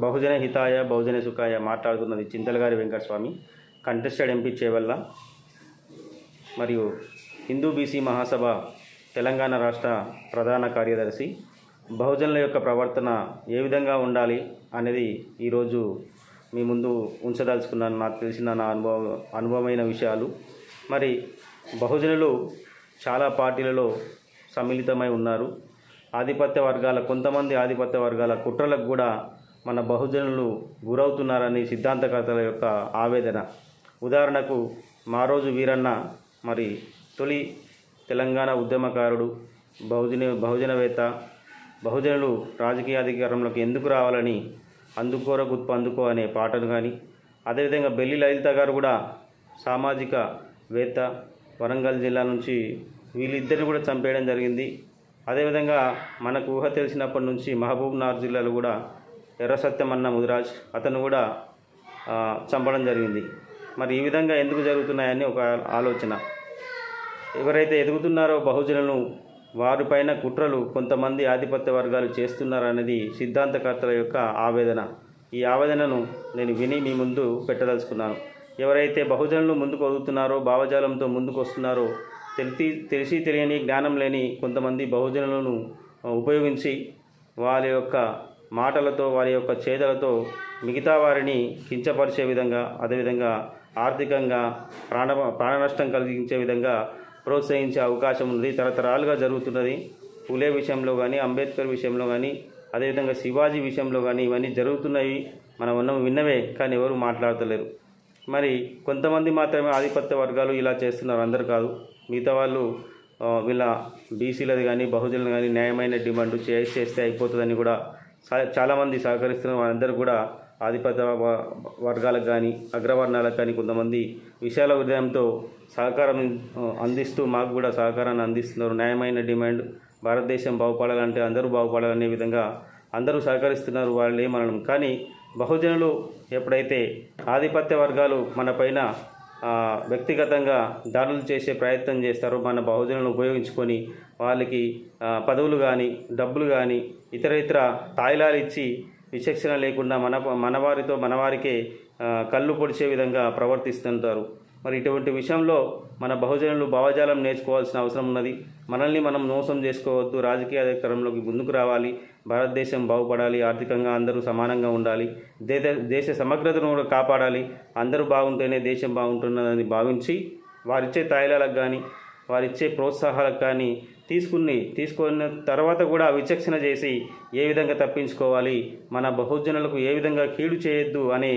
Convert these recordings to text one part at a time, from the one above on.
బహుజన హితాయ బహుజన సుఖాయ మాట్లాడుతున్నది చింతలగారి Venkataswamy, contested MP Chevella మరియు Hindu BC మహాసభ తెలంగాణ రాష్ట్ర ప్రధాన కార్యదర్శి. బహుజనుల యొక్క ప్రవర్తన ఏ విధంగా ఉండాలి అనేది ఈరోజు మీ ముందు ఉంచదలుచుకున్నాను. నాకు తెలిసిన నా అనుభవమైన విషయాలు. మరి బహుజనులు చాలా పార్టీలలో సమ్మిళితమై ఉన్నారు. కొంతమంది ఆధిపత్య వర్గాల కుట్రలకు కూడా మన బహుజనులు గురవుతున్నారని సిద్ధాంతకర్తల యొక్క ఆవేదన. ఉదాహరణకు మారోజు వీరన్న మరి తొలి తెలంగాణ ఉద్యమకారుడు, బహుజనవేత్త. బహుజనులు రాజకీయ అధికారంలోకి ఎందుకు రావాలని అందుకోర గుత్ప అందుకో అనే పాటను కానీ, అదేవిధంగా బెల్లి లలిత గారు కూడా సామాజిక వేత్త, వరంగల్ జిల్లా నుంచి వీళ్ళిద్దరిని కూడా చంపేయడం జరిగింది. అదేవిధంగా మనకు ఊహ తెలిసినప్పటి నుంచి మహబూబ్నగర్ జిల్లాలో కూడా ఎర్ర సత్యమన్న ముదిరాజ్ అతను కూడా చంపడం జరిగింది. మరి ఈ విధంగా ఎందుకు జరుగుతున్నాయని ఒక ఆలోచన. ఎవరైతే ఎదుగుతున్నారో బహుజనులను వారిపైన కుట్రలు కొంతమంది ఆధిపత్య వర్గాలు చేస్తున్నారనేది సిద్ధాంతకర్తల యొక్క ఆవేదన. ఈ ఆవేదనను నేను విని మీ ముందు పెట్టదలుచుకున్నాను. ఎవరైతే బహుజనులు ముందుకు వదులుతున్నారో, భావజాలంతో ముందుకు వస్తున్నారో, తెలిసి తెలియని జ్ఞానం లేని కొంతమంది బహుజనులను ఉపయోగించి వారి యొక్క మాటలతో, వారి యొక్క చేతలతో మిగతా వారిని కించపరిచే విధంగా, అదేవిధంగా ఆర్థికంగా ప్రాణ నష్టం కలిగించే విధంగా ప్రోత్సహించే అవకాశం ఉంది. తరతరాలుగా జరుగుతున్నది. పులే విషయంలో కానీ, అంబేద్కర్ విషయంలో కానీ, అదేవిధంగా శివాజీ విషయంలో కానీ ఇవన్నీ జరుగుతున్నాయి. మనం విన్నవే, కానీ ఎవరు మాట్లాడతలేరు. మరి కొంతమంది మాత్రమే ఆధిపత్య వర్గాలు ఇలా చేస్తున్నారు, అందరు కాదు. మిగతా వాళ్ళు వీళ్ళ బీసీలది కానీ బహుజనులు కానీ న్యాయమైన డిమాండ్ చేస్తే అయిపోతుందని కూడా చాలామంది సహకరిస్తున్నారు. వాళ్ళందరూ కూడా ఆధిపత్య వర్గాలకు కానీ అగ్రవర్ణాలకు కానీ కొంతమంది విశాల హృదయంతో సహకారం అందిస్తూ మాకు కూడా సహకారాన్ని అందిస్తున్నారు. న్యాయమైన డిమాండ్, భారతదేశం బాగుపడాలంటే అందరూ బాగుపడాలనే విధంగా అందరూ సహకరిస్తున్నారు. వాళ్ళు ఏమనడం. కానీ బహుజనులు ఎప్పుడైతే ఆధిపత్య వర్గాలు మన పైన వ్యక్తిగతంగా దాడులు చేసే ప్రయత్నం చేస్తారో, మన బహుజనులను ఉపయోగించుకొని వాళ్ళకి పదవులు కానీ డబ్బులు కానీ ఇతర తాయిలాలు ఇచ్చి విచక్షణ లేకుండా మనవారికే కళ్ళు పొడిచే విధంగా ప్రవర్తిస్తుంటారు. మరి ఇటువంటి విషయంలో మన బహుజనులు భావజాలం నేర్చుకోవాల్సిన అవసరం ఉన్నది. మనల్ని మనం మోసం చేసుకోవద్దు. రాజకీయ అధికారంలోకి ముందుకు రావాలి. భారతదేశం బాగుపడాలి. ఆర్థికంగా అందరూ సమానంగా ఉండాలి. దేశ సమగ్రతను కూడా కాపాడాలి. అందరూ బాగుంటేనే దేశం బాగుంటున్నదని భావించి వారిచ్చే తాయిలాలకు కానీ వారిచ్చే ప్రోత్సాహాలకు కానీ తీసుకున్న తర్వాత కూడా విచక్షణ చేసి ఏ విధంగా తప్పించుకోవాలి, మన బహుజనులకు ఏ విధంగా కీడు చేయొద్దు అని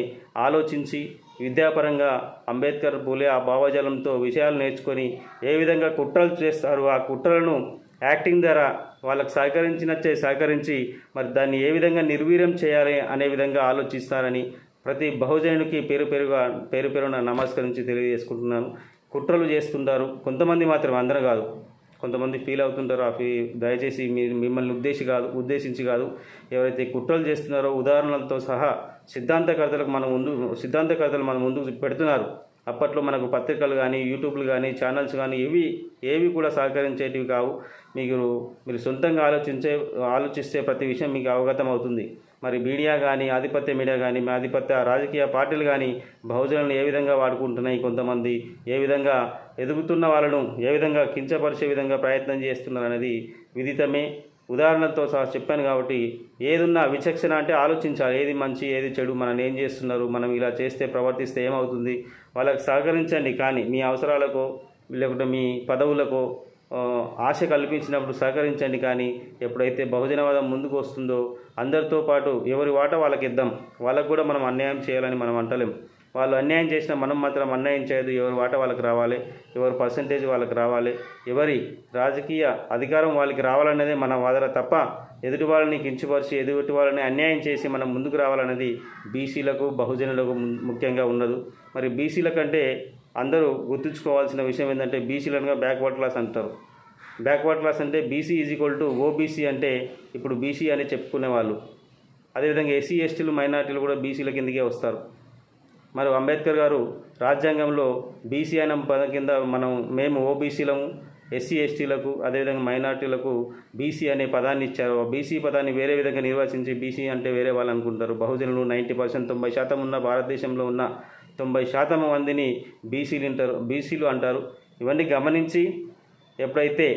ఆలోచించి విద్యాపరంగా అంబేద్కర్, పూలే ఆ భావజాలంతో విషయాలు నేర్చుకొని ఏ విధంగా కుట్రలు చేస్తారు, ఆ కుట్రలను యాక్టింగ్ ద్వారా వాళ్ళకు సహకరించి మరి దాన్ని ఏ విధంగా నిర్వీర్యం చేయాలి అనే విధంగా ఆలోచిస్తారని ప్రతి బహుజనునికి పేరున నమస్కరించి తెలియజేసుకుంటున్నాను. కుట్రలు చేస్తుంటారు కొంతమంది, మాత్రం అందరూ కాదు. కొంతమంది ఫీల్ అవుతుంటారు. దయచేసి మిమ్మల్ని ఉద్దేశించి కాదు. ఎవరైతే కుట్రలు చేస్తున్నారో ఉదాహరణలతో సహా సిద్ధాంతకర్తలు మన ముందు పెడుతున్నారు. అప్పట్లో మనకు పత్రికలు కానీ, యూట్యూబ్లు కానీ, ఛానల్స్ కానీ ఏవి కూడా సహకరించేటివి కావు. మీరు సొంతంగా ఆలోచిస్తే ప్రతి విషయం మీకు అవగతం అవుతుంది. మరి మీడియా కానీ, ఆధిపత్య మీడియా కానీ, ఆధిపత్య రాజకీయ పార్టీలు కానీ బహుజనులను ఏ విధంగా వాడుకుంటున్నాయి, కొంతమంది ఏ విధంగా ఎదుగుతున్న వాళ్ళను ఏ విధంగా కించపరిచే విధంగా ప్రయత్నం చేస్తున్నారు అనేది విదితమే. ఉదాహరణలతో సహా చెప్పాను. కాబట్టి ఏదున్నా విచక్షణ అంటే ఆలోచించాలి. ఏది మంచి, ఏది చెడు, మనం ఏం చేస్తున్నారు, మనం ఇలా ప్రవర్తిస్తే ఏమవుతుంది, వాళ్ళకి సహకరించండి. కానీ మీ అవసరాలకో లేకుంటే మీ పదవులకో ఆశ కల్పించినప్పుడు సహకరించండి. కానీ ఎప్పుడైతే బహుజనవాదం ముందుకు వస్తుందో అందరితో పాటు ఎవరి వాట వాళ్ళకి ఇద్దాం. వాళ్ళకు కూడా మనం అన్యాయం చేయాలని మనం అంటలేం. వాళ్ళు అన్యాయం చేసినా మనం మాత్రం అన్యాయం చేయదు. ఎవరి వాట వాళ్ళకి రావాలి, ఎవరి పర్సంటేజ్ వాళ్ళకి రావాలి, ఎవరి రాజకీయ అధికారం వాళ్ళకి రావాలనేదే మన వాదన తప్ప ఎదుటి వాళ్ళని కించపరిచి ఎదుటి వాళ్ళని అన్యాయం చేసి మనం ముందుకు రావాలనేది బీసీలకు బహుజనులకు ముఖ్యంగా ఉండదు. మరి బీసీల కంటే అందరూ గుర్తుంచుకోవాల్సిన విషయం ఏంటంటే బీసీలనుగా బ్యాక్వర్డ్ క్లాస్ అంటారు. బ్యాక్వర్డ్ క్లాస్ అంటే బీసీ = ఓబీసీ అంటే ఇప్పుడు బీసీ అని చెప్పుకునేవాళ్ళు. అదేవిధంగా ఎస్సీ ఎస్టీలు మైనార్టీలు కూడా బీసీల కిందకే వస్తారు. మరి అంబేద్కర్ గారు రాజ్యాంగంలో బీసీ అనే పదం కింద మేము ఓబీసీలము, ఎస్సీ ఎస్టీలకు అదేవిధంగా మైనార్టీలకు బీసీ అనే పదాన్ని ఇచ్చారు. బీసీ పదాన్ని వేరే విధంగా నిర్వచించి బీసీ అంటే వేరే వాళ్ళు అనుకుంటారు. బహుజనులు 90% 90% ఉన్న భారతదేశంలో ఉన్న 90% మందిని బీసీలు అంటారు. ఇవన్నీ గమనించి ఎప్పుడైతే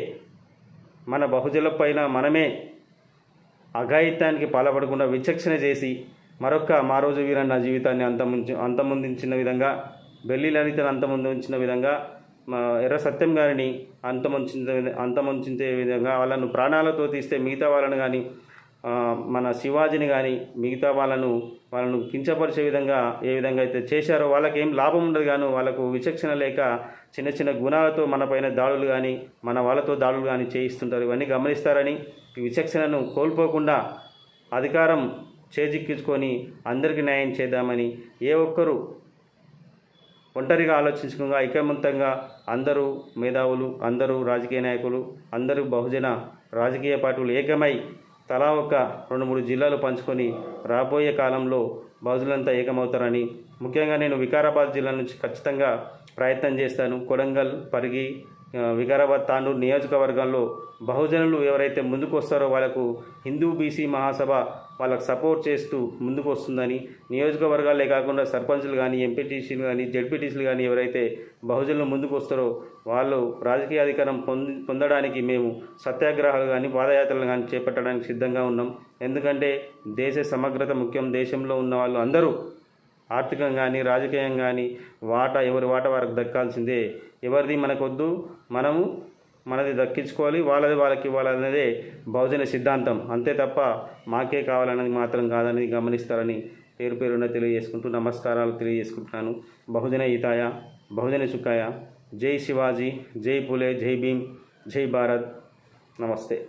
మన బహుజనుల పైన మనమే అఘాయిత్యానికి పాల్పడకుండా విచక్షణ చేసి మారోజు వీరన్న జీవితాన్ని అంతమొందించిన విధంగా, బెల్లి లలితను అంతమొందించిన విధంగా, ఎర్ర సత్యం గారిని అంతమొందించే విధంగా వాళ్ళను ప్రాణాలతో తీస్తే మిగతా వాళ్ళను కానీ, మన శివాజీని కానీ మిగతా వాళ్ళను కించపరిచే విధంగా ఏ విధంగా అయితే చేశారో వాళ్ళకేం లాభం ఉండదు. కానీ వాళ్ళకు విచక్షణ లేక చిన్న చిన్న గుణాలతో మన పైన దాడులు కానీ మన వాళ్ళతో దాడులు కానీ చేయిస్తుంటారు. ఇవన్నీ గమనిస్తారని, ఈ విచక్షణను కోల్పోకుండా అధికారం చేజిక్కించుకొని అందరికీ న్యాయం చేద్దామని, ఏ ఒక్కరు ఒంటరిగా ఆలోచించకుండా ఐకమత్యంగా అందరూ మేధావులు, అందరూ రాజకీయ నాయకులు, అందరూ బహుజన రాజకీయ పార్టీలు ఏకమై తలా ఒక 2-3 జిల్లాలు పంచుకొని రాబోయే కాలంలో బహుజనులంతా ఏకమవుతారని, ముఖ్యంగా నేను వికారాబాద్ జిల్లా నుంచి ఖచ్చితంగా ప్రయత్నం చేస్తాను. కొడంగల్, పరిగి, వికారాబాద్, తాండూరు నియోజకవర్గాల్లో బహుజనులు ఎవరైతే ముందుకు వస్తారో వాళ్ళకు హిందూ బీసీ మహాసభ వాళ్ళకు సపోర్ట్ చేస్తూ ముందుకు వస్తుందని, నియోజకవర్గాలే కాకుండా సర్పంచులు కానీ, ఎంపీటీసీలు కానీ, జెడ్పీటీసీలు కానీ ఎవరైతే బహుజనులు ముందుకు వస్తారో వాళ్ళు రాజకీయ అధికారం పొందడానికి మేము సత్యాగ్రహాలు కానీ పాదయాత్రలు కానీ చేపట్టడానికి సిద్ధంగా ఉన్నాం. ఎందుకంటే దేశ సమగ్రత ముఖ్యం. దేశంలో ఉన్న వాళ్ళు అందరూ ఆర్థికంగా కానీ రాజకీయంగా కానీ ఎవరి వాటా వారికి దక్కాల్సిందే. ఎవరిది మనకొద్దు, మనది దక్కించుకోవాలి, వాళ్ళది వాళ్ళకి ఇవ్వాలనేదే బహుజన సిద్ధాంతం. అంతే తప్ప మాకే కావాలన్నది మాత్రం కాదని గమనిస్తారని పేరున తెలియజేసుకుంటూ నమస్కారాలు తెలియజేసుకుంటున్నాను. బహుజన హితాయ, బహుజన సుఖాయ. జై శివాజీ, జై పులే, జై భీమ్, జై భారత్. నమస్తే.